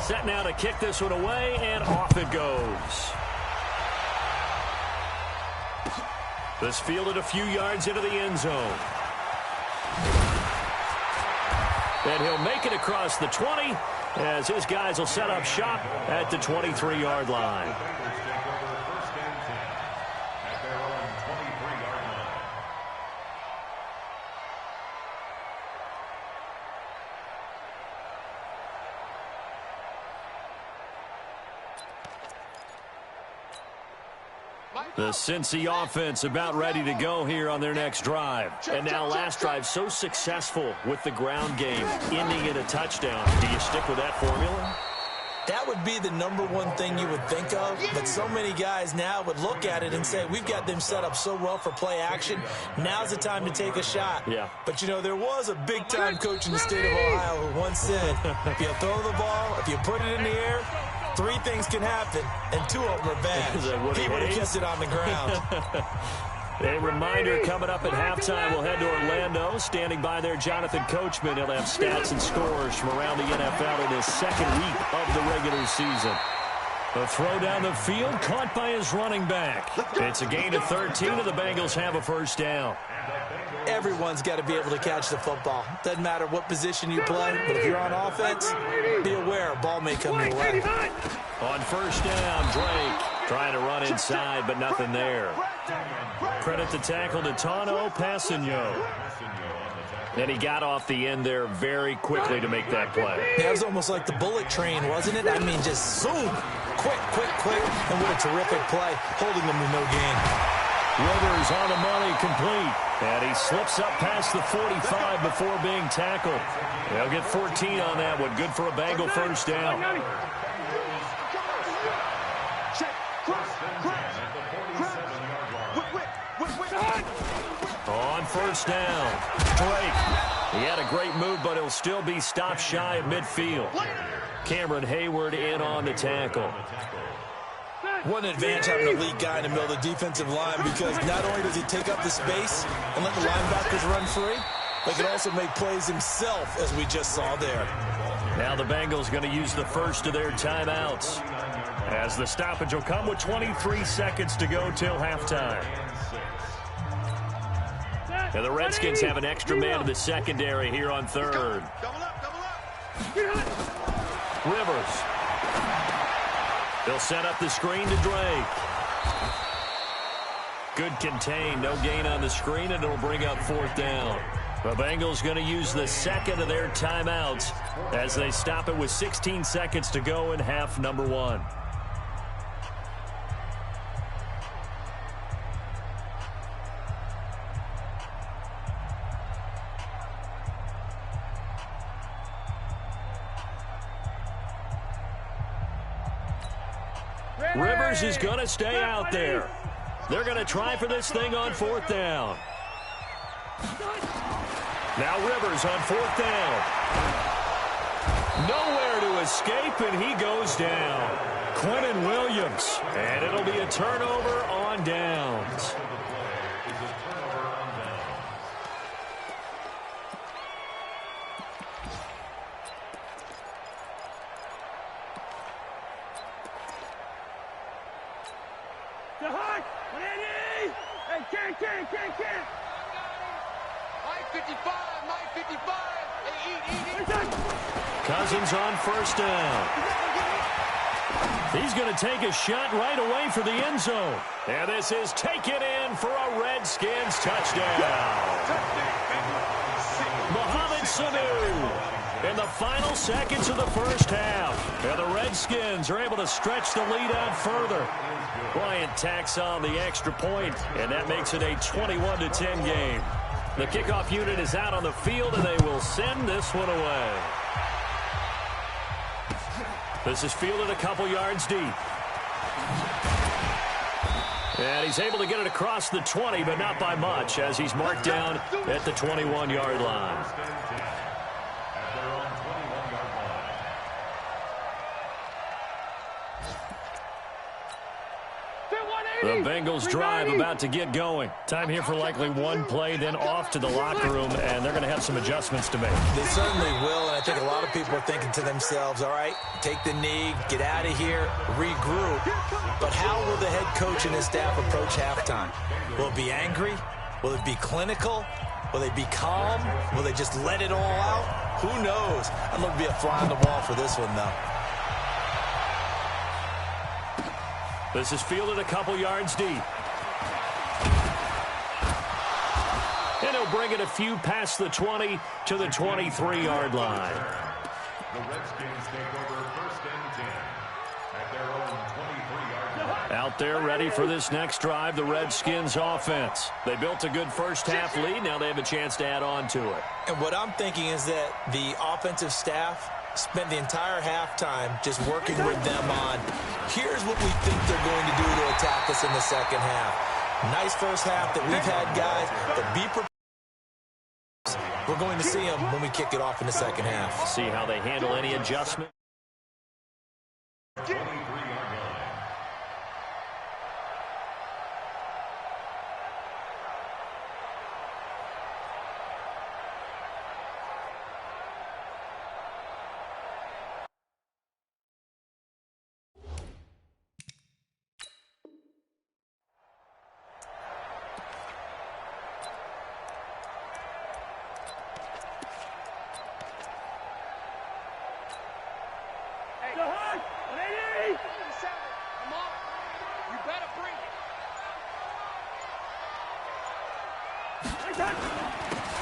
Set now to kick this one away, and off it goes. This fielded a few yards into the end zone. And he'll make it across the 20 as his guys will set up shop at the 23-yard line. The Cincy offense about ready to go here on their next drive. And now last drive so successful with the ground game, ending in a touchdown. Do you stick with that formula? That would be the #1 thing you would think of, but so many guys now would look at it and say, we've got them set up so well for play action. Now's the time to take a shot. Yeah. But, you know, there was a big-time coach in the state of Ohio who once said, if you throw the ball, if you put it in the air, 3 things can happen, and 2 of them are bad. He would have kept it on the ground. A reminder coming up at halftime, we'll head to Orlando. Standing by there, Jonathan Coachman. He'll have stats and scores from around the NFL in his second week of the regular season. The throw down the field, caught by his running back. It's a gain of 13, and the Bengals have a first down. Everyone's got to be able to catch the football. Doesn't matter what position you play, but if you're on offense, be aware a ball may come your way. On first down, Drake trying to run inside, but nothing there. Credit the tackle to Tano Passigno. And he got off the end there very quickly to make that play. Yeah, it was almost like the bullet train, wasn't it? I mean, just zoom. Quick, quick, quick. And what a terrific play, holding them to no gain. Rivers on the money, complete. And he slips up past the 45 before being tackled. They'll get 14 on that one. Good for a Bengal first down. On first down, Drake. He had a great move, but he'll still be stopped shy of midfield. Cameron Hayward in on the tackle. What an advantage having a lead guy in the middle of the defensive line, because not only does he take up the space and let the linebackers run free, but can also make plays himself, as we just saw there. Now the Bengals going to use the first of their timeouts, as the stoppage will come with 23 seconds to go till halftime. And the Redskins have an extra man in the secondary here on third. Rivers. They'll set up the screen to Drake. Good contain, no gain on the screen, and it'll bring up fourth down. The Bengals going to use the second of their timeouts as they stop it with 16 seconds to go in half number 1. Rivers is going to stay out there. They're going to try for this thing on fourth down. Now Rivers on fourth down. Nowhere to escape, and he goes down. Quentin Williams. And it'll be a turnover on downs. Cousins on first down. He's going to take a shot right away for the end zone. And this is taken in for a Redskins touchdown. Mohamed Sanu in the final seconds of the first half. And the Redskins are able to stretch the lead out further. Bryant tacks on the extra point, and that makes it a 21-10 game. The kickoff unit is out on the field, and they will send this one away. This is fielded a couple yards deep. And he's able to get it across the 20, but not by much, as he's marked down at the 21-yard line. The Bengals drive about to get going. Time here for likely one play, then off to the locker room, and they're going to have some adjustments to make. They certainly will, and I think a lot of people are thinking to themselves, all right, take the knee, get out of here, regroup. But how will the head coach and his staff approach halftime? Will it be angry? Will it be clinical? Will they be calm? Will they just let it all out? Who knows? I'd love to be a fly on the wall for this one, though. This is fielded a couple yards deep. And he'll bring it a few past the 20 to the 23-yard line. The Redskins take over first and 10 at their own 23-yard line. Out there ready for this next drive, the Redskins offense. They built a good first-half lead. Now they have a chance to add on to it. And what I'm thinking is that the offensive staff spent the entire halftime just working with them on, here's what we think they're going to do to attack us in the second half. Nice first half that we've had, guys, but be prepared. We're going to see them when we kick it off in the second half. See how they handle any adjustment.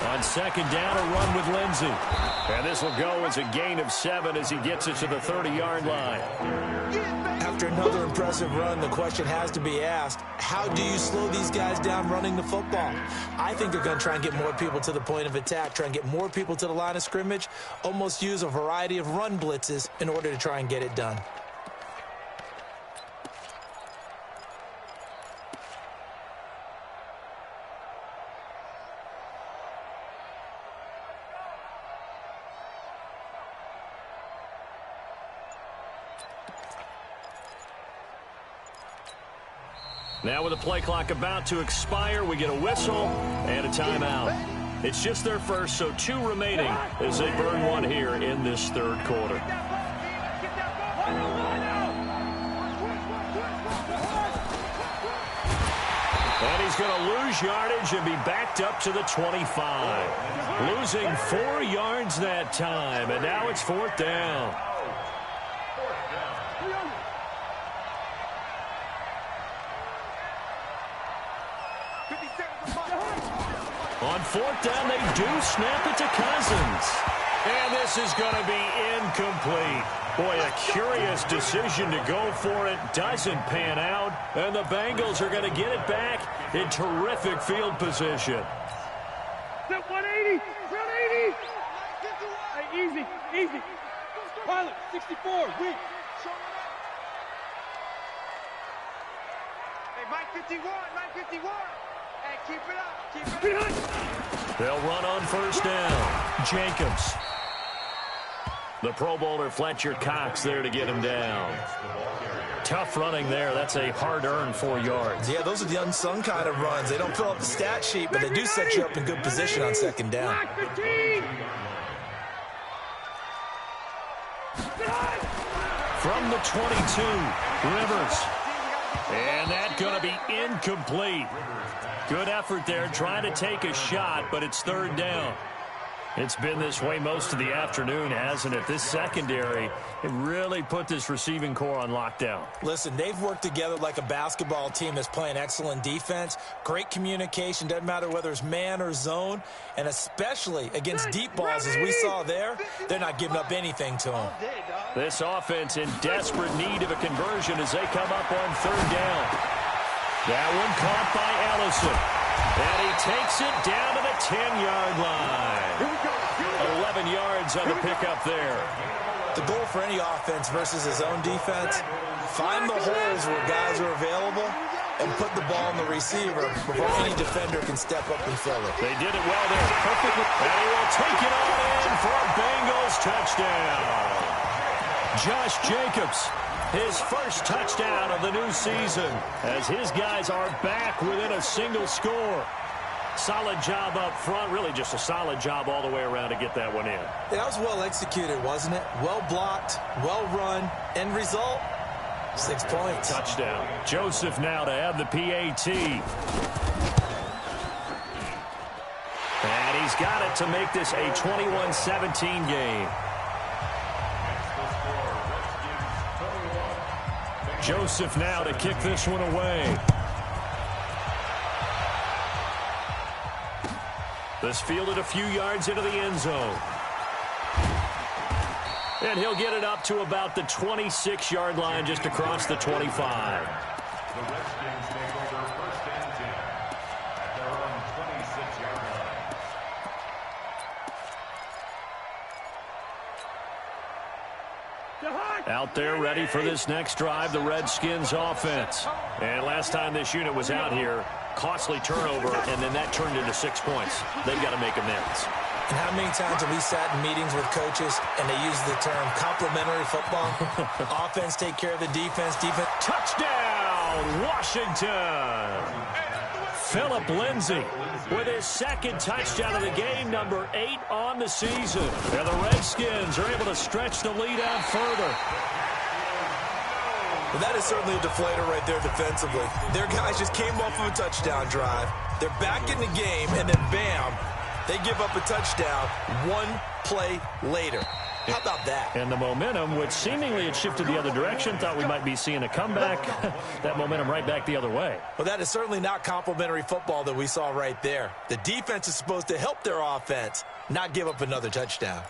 On second down, a run with Lindsey. And this will go as a gain of 7 as he gets it to the 30-yard line. After another impressive run, the question has to be asked, how do you slow these guys down running the football? I think they're going to try and get more people to the point of attack, try and get more people to the line of scrimmage, almost use a variety of run blitzes in order to try and get it done. Now with the play clock about to expire, we get a whistle and a timeout. It's just their first, so 2 remaining as they burn one here in this third quarter. And he's going to lose yardage and be backed up to the 25. Losing 4 yards that time, and now it's 4th down. On 4th down, they do snap it to Cousins. And this is going to be incomplete. Boy, a curious decision to go for it. Doesn't pan out. And the Bengals are going to get it back in terrific field position. 180, 180. Hey, easy, easy. Pilot, 64, weak. Hey, Mike 51, Mike 51. Hey, keep it up, keep it up. They'll run on first down. Jacobs. The Pro Bowler Fletcher Cox there to get him down. Tough running there. That's a hard-earned 4 yards. Yeah, those are the unsung kind of runs. They don't fill up the stat sheet, but they do set you up in good position on second down. From the 22, Rivers. And that's going to be incomplete. Good effort there, trying to take a shot, but it's 3rd down. It's been this way most of the afternoon, hasn't it? This secondary, it really put this receiving core on lockdown. Listen, they've worked together like a basketball team that's playing excellent defense. Great communication, doesn't matter whether it's man or zone. And especially against deep balls, as we saw there, they're not giving up anything to them. This offense in desperate need of a conversion as they come up on 3rd down. That one caught by Ellison. And he takes it down to the 10-yard line. 11 yards on the pickup there. The goal for any offense versus his own defense, find the holes where guys are available and put the ball on the receiver before any defender can step up and fill it. They did it well there. Perfect. And he will take it on in for a Bengals touchdown. Josh Jacobs His first touchdown of the new season as his guys are back within a single score. Solid job up front, really just a solid job all the way around to get that one in. That was well executed, wasn't it? Well blocked, well run, end result, 6 points. Touchdown. Joseph now to have the PAT. And he's got it to make this a 21-17 game. Joseph now to kick this one away. This fielded a few yards into the end zone. And he'll get it up to about the 26-yard line, just across the 25. The Redskins take over first and 10 at their own 26-yard line. Out there ready for this next drive, the Redskins offense. And last time this unit was out here, costly turnover, and then that turned into 6 points. They've got to make amends. And how many times have we sat in meetings with coaches and they use the term complementary football? Offense take care of the defense. Defense. Touchdown, Washington. Philip Lindsay with his second touchdown of the game, number 8 on the season. And the Redskins are able to stretch the lead out further. Well, that is certainly a deflator right there defensively. Their guys just came off of a touchdown drive. They're back in the game, and then bam, they give up a touchdown 1 play later. How about that? And the momentum, which seemingly had shifted the other direction, thought we might be seeing a comeback. That momentum right back the other way. Well, that is certainly not complimentary football that we saw right there. The defense is supposed to help their offense, not give up another touchdown.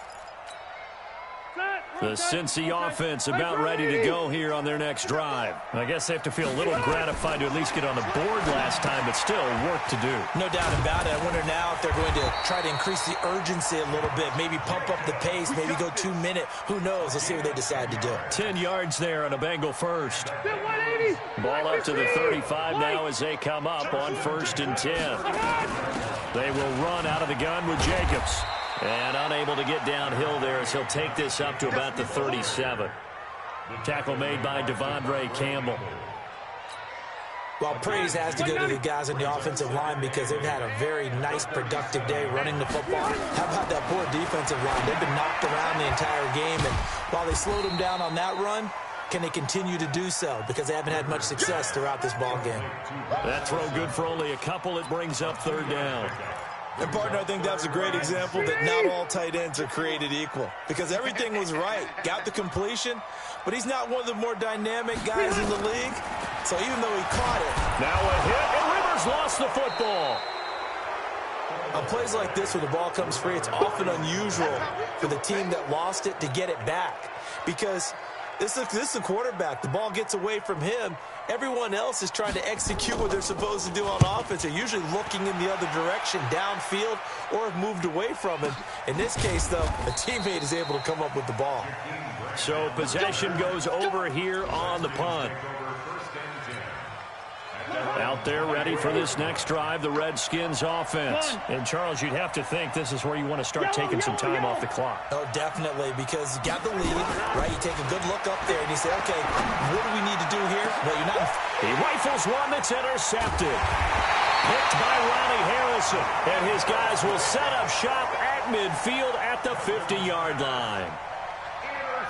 The Cincy offense about ready to go here on their next drive. I guess they have to feel a little gratified to at least get on the board last time, but still work to do. No doubt about it. I wonder now if they're going to try to increase the urgency a little bit, maybe pump up the pace, maybe go 2 minute. Who knows? Let's see what they decide to do. 10 yards there on a Bengal first. Ball up to the 35 now as they come up on 1st and 10. They will run out of the gun with Jacobs. And unable to get downhill there as he'll take this up to about the 37. Tackle made by Devondre Campbell. Well, praise has to go to the guys on the offensive line because they've had a very nice, productive day running the football. How about that poor defensive line? They've been knocked around the entire game, and while they slowed them down on that run, can they continue to do so? Because they haven't had much success throughout this ball game. That throw good for only a couple. It brings up 3rd down. And, partner, I think that's a great example that not all tight ends are created equal. Because everything was right. Got the completion, but he's not one of the more dynamic guys in the league. So even though he caught it. Now a hit, and Rivers lost the football. On plays like this where the ball comes free, it's often unusual for the team that lost it to get it back. Because this is the quarterback. The ball gets away from him. Everyone else is trying to execute what they're supposed to do on offense. They're usually looking in the other direction, downfield, or have moved away from him. In this case, though, a teammate is able to come up with the ball. So possession goes over here on the punt. Out there ready for this next drive, the Redskins offense. And, Charles, you'd have to think this is where you want to start taking some time off the clock. Oh, definitely, because you got the lead, right? You take a good look up there, and you say, okay, what do we need to do here? Well, you're not... He rifles one that's intercepted. Picked by Ronnie Harrison. And his guys will set up shop at midfield at the 50-yard line.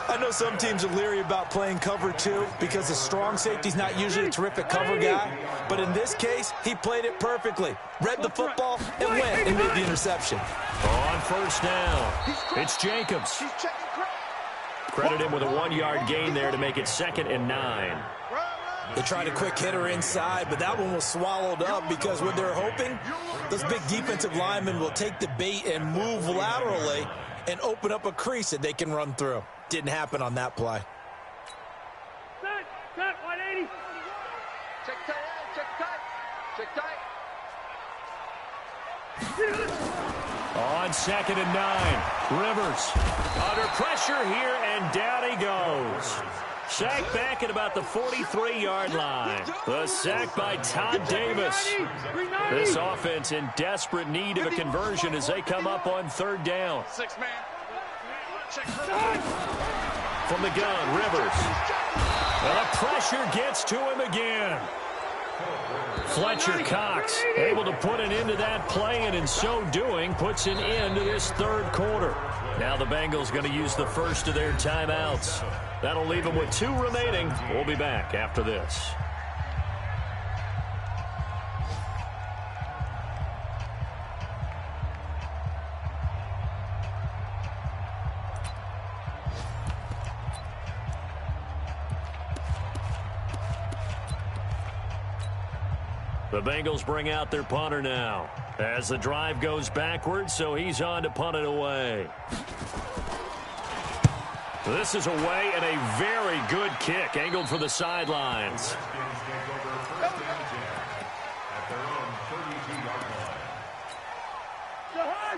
I know some teams are leery about playing cover 2 because the strong safety's not usually a terrific cover guy. But in this case, he played it perfectly. Read the football and went and made the interception. On 1st down, it's Jacobs. Credit him with a 1-yard gain there to make it 2nd and 9. They tried a quick hitter inside, but that one was swallowed up because what they're hoping, those big defensive linemen will take the bait and move laterally and open up a crease that they can run through. Didn't happen on that play. Set, 180. Check tight, check tight. On 2nd and 9, Rivers under pressure here, and down he goes. Sacked back at about the 43-yard line. The sack by Todd Davis. This offense in desperate need of a conversion as they come up on 3rd down. 6-man. Check from the gun, Rivers. Well, the pressure gets to him again. Fletcher Cox able to put an end to that play, and in so doing puts an end to this third quarter. Now the Bengals going to use the first of their timeouts. That'll leave them with 2 remaining. We'll be back after this. The Bengals bring out their punter now as the drive goes backwards, so he's on to punt it away. This is away and a very good kick angled for the sidelines.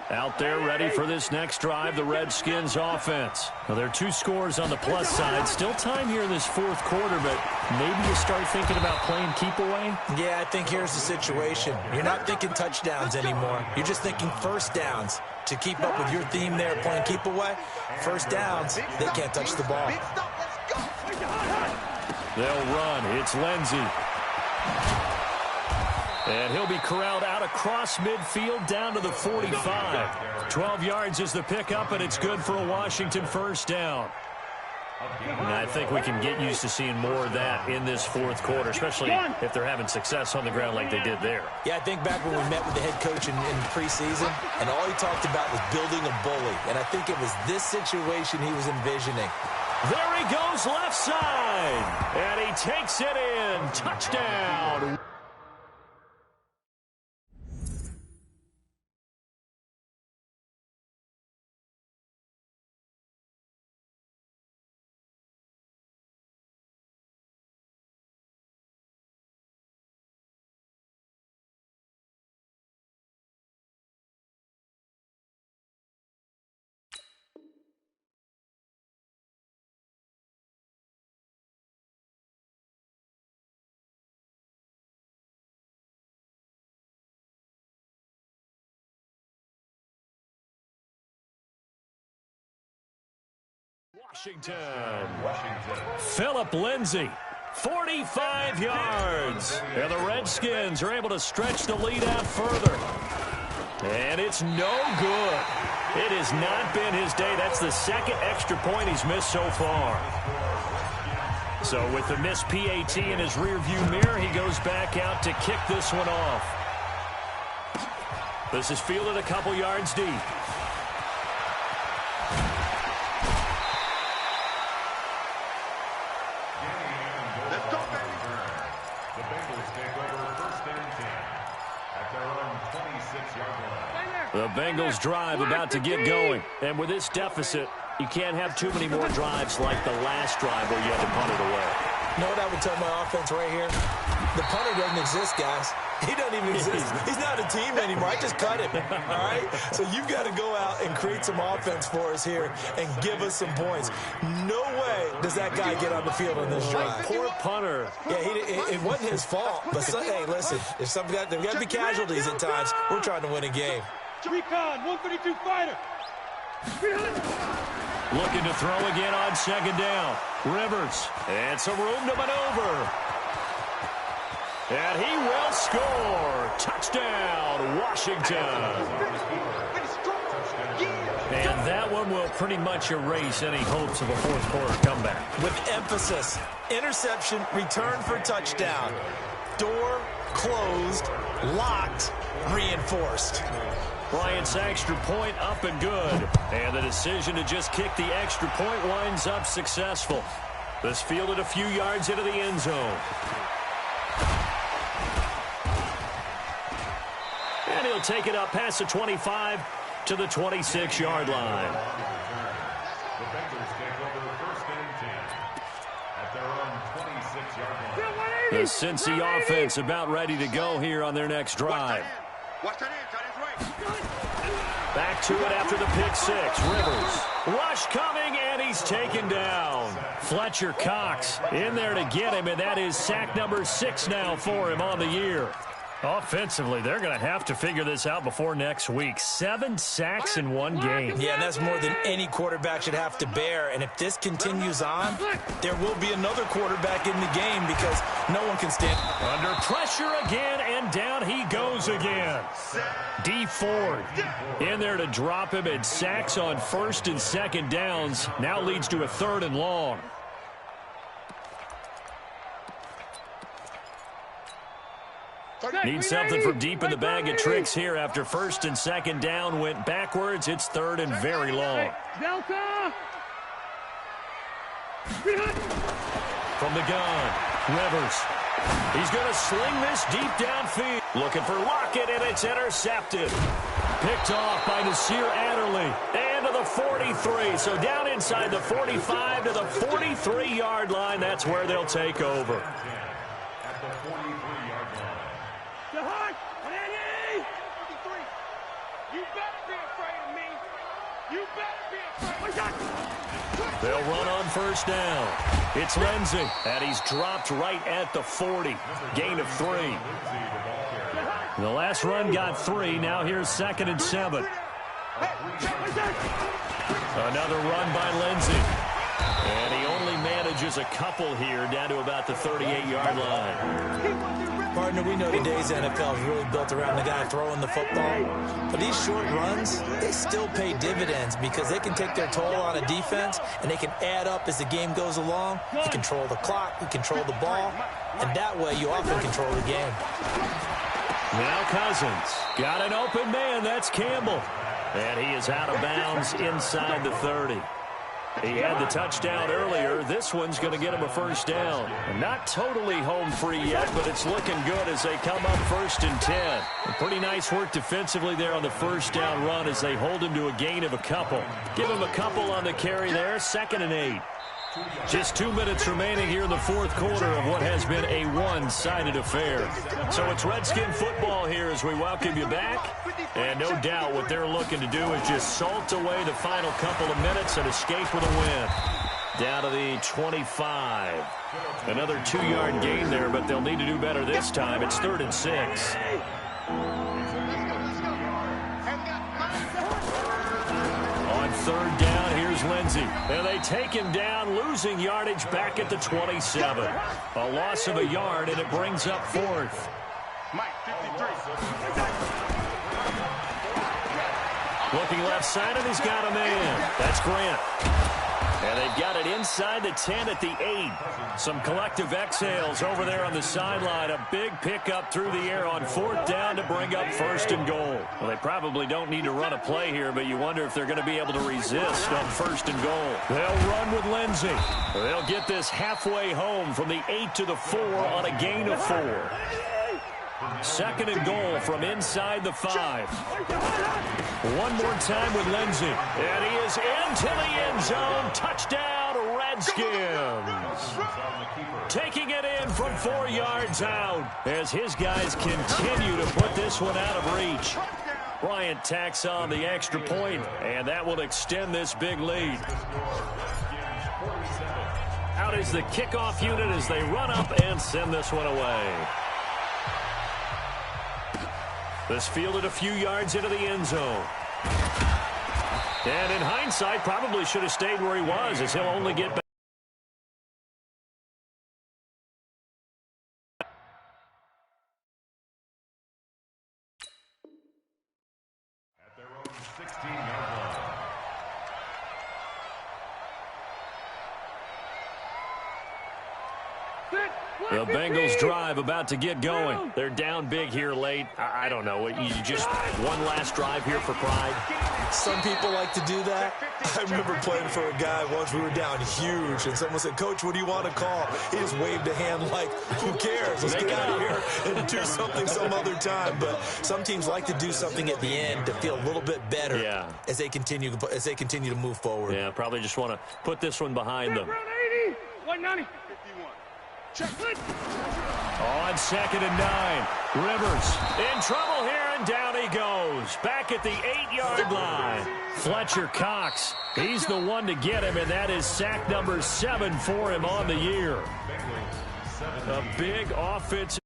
Out there ready for this next drive, the Redskins offense. Now, there are 2 scores on the plus side. Still time here in this fourth quarter, but maybe you start thinking about playing keep away? Yeah, I think here's the situation. You're not thinking touchdowns anymore. You're just thinking first downs. To keep up with your theme there, playing keep away, first downs, they can't touch the ball. They'll run. It's Lindsey. And he'll be corralled out across midfield down to the 45. 12 yards is the pickup, and it's good for a Washington first down. And I think we can get used to seeing more of that in this fourth quarter, especially if they're having success on the ground like they did there. Yeah, I think back when we met with the head coach in preseason, and all he talked about was building a bully. And I think it was this situation he was envisioning. There he goes left side, and he takes it in. Touchdown. Washington. Philip Lindsay, 45 yards. And the Redskins are able to stretch the lead out further. And it's no good. It has not been his day. That's the second extra point he's missed so far. So with the missed PAT in his rearview mirror, he goes back out to kick this one off. This is fielded a couple yards deep. The Bengals drive about to get going. And with this deficit, you can't have too many more drives like the last drive where you had to punt it away. You know what I would tell my offense right here? The punter doesn't exist, guys. He doesn't even exist. He's not a team anymore. I just cut him, all right? So you've got to go out and create some offense for us here and give us some points. No way does that guy get on the field on this drive. Poor punter. Yeah, it wasn't his fault. But, hey, listen, if there's got to be casualties at times. We're trying to win a game. Recon, 132 fighter. Looking to throw again on second down. Rivers. And some room to maneuver. And he will score. Touchdown, Washington. And that one will pretty much erase any hopes of a fourth quarter comeback. With emphasis, interception, return for touchdown. Door closed, locked, reinforced. Bryant's extra point up and good. And the decision to just kick the extra point winds up successful. This fielded a few yards into the end zone. And he'll take it up past the 25 to the 26-yard line. The Bengals take over first and 10 at their own 26-yard line. The Cincy offense about ready to go here on their next drive. Back to it after the pick six. Rivers. Rush coming, and he's taken down. Fletcher Cox in there to get him, and that is sack number 6 now for him on the year. Offensively, they're going to have to figure this out before next week. 7 sacks in one game. Yeah, and that's more than any quarterback should have to bear. And if this continues on, there will be another quarterback in the game because no one can stand. Under pressure again, and down he goes again. D Ford in there to drop him, and sacks on 1st and 2nd downs. Now leads to a 3rd and long. Needs something from deep in the bag of tricks here after 1st and 2nd down went backwards. It's 3rd and very long. Delta! From the gun, Rivers. He's going to sling this deep downfield. Looking for Lockett, and it's intercepted. Picked off by Nasir Adderley. And to the 43. So down inside the 45 to the 43-yard line. That's where they'll take over. At the 43-yard line. You better be afraid of me. You better be afraid. They'll run on 1st down. It's Lindsey, and he's dropped right at the 40. Gain of 3. The last run got 3. Now here's 2nd and 7. Another run by Lindsey. And he only manages a couple here down to about the 38-yard line. Partner, we know today's NFL is really built around the guy throwing the football. But these short runs, they still pay dividends because they can take their toll on a defense, and they can add up as the game goes along. You control the clock, you control the ball, and that way you often control the game. Now Cousins got an open man. That's Campbell. And he is out of bounds inside the 30. He had the touchdown earlier. This one's going to get him a 1st down. Not totally home free yet, but it's looking good as they come up 1st and 10. Pretty nice work defensively there on the 1st down run as they hold him to a gain of a couple. Give him a couple on the carry there. 2nd and 8. Just 2 minutes remaining here in the 4th quarter of what has been a one-sided affair. So it's Redskin football here as we welcome you back. And no doubt what they're looking to do is just salt away the final couple of minutes and escape with a win. Down to the 25. Another 2-yard gain there, but they'll need to do better this time. It's 3rd and 6. On 3rd down, here's Lindsey. And they take him down, losing yardage back at the 27. A loss of a yard, and it brings up 4th. Mike, 53. Looking left side, and he's got a man. That's Grant. And they've got it inside the 10 at the 8. Some collective exhales over there on the sideline. A big pickup through the air on 4th down to bring up 1st and goal. Well, they probably don't need to run a play here, but you wonder if they're going to be able to resist on 1st and goal. They'll run with Lindsey. They'll get this halfway home from the 8 to the 4 on a gain of 4. 2nd and goal from inside the 5. One more time with Lindsey. And he is into the end zone. Touchdown, Redskins. Taking it in from 4 yards out as his guys continue to put this one out of reach. Bryant tacks on the extra point, and that will extend this big lead. Out is the kickoff unit as they run up and send this one away. This fielded a few yards into the end zone. And in hindsight, probably should have stayed where he was as he'll only get back. At their own 16-yard line. The Bengals drive about to get going. They're down big here late. I don't know. You just one last drive here for pride. Some people like to do that. I remember playing for a guy once. We were down huge, and someone said, "Coach, what do you want to call?" He just waved a hand like, "Who cares? Let's get out of here and do something some other time." But some teams like to do something at the end to feel a little bit better as they continue to move forward. Yeah, probably just want to put this one behind them. 190. Check. On 2nd and 9. Rivers in trouble here, and down he goes. Back at the 8-yard line. Fletcher Cox, he's the one to get him, and that is sack number 7 for him on the year. A big offensive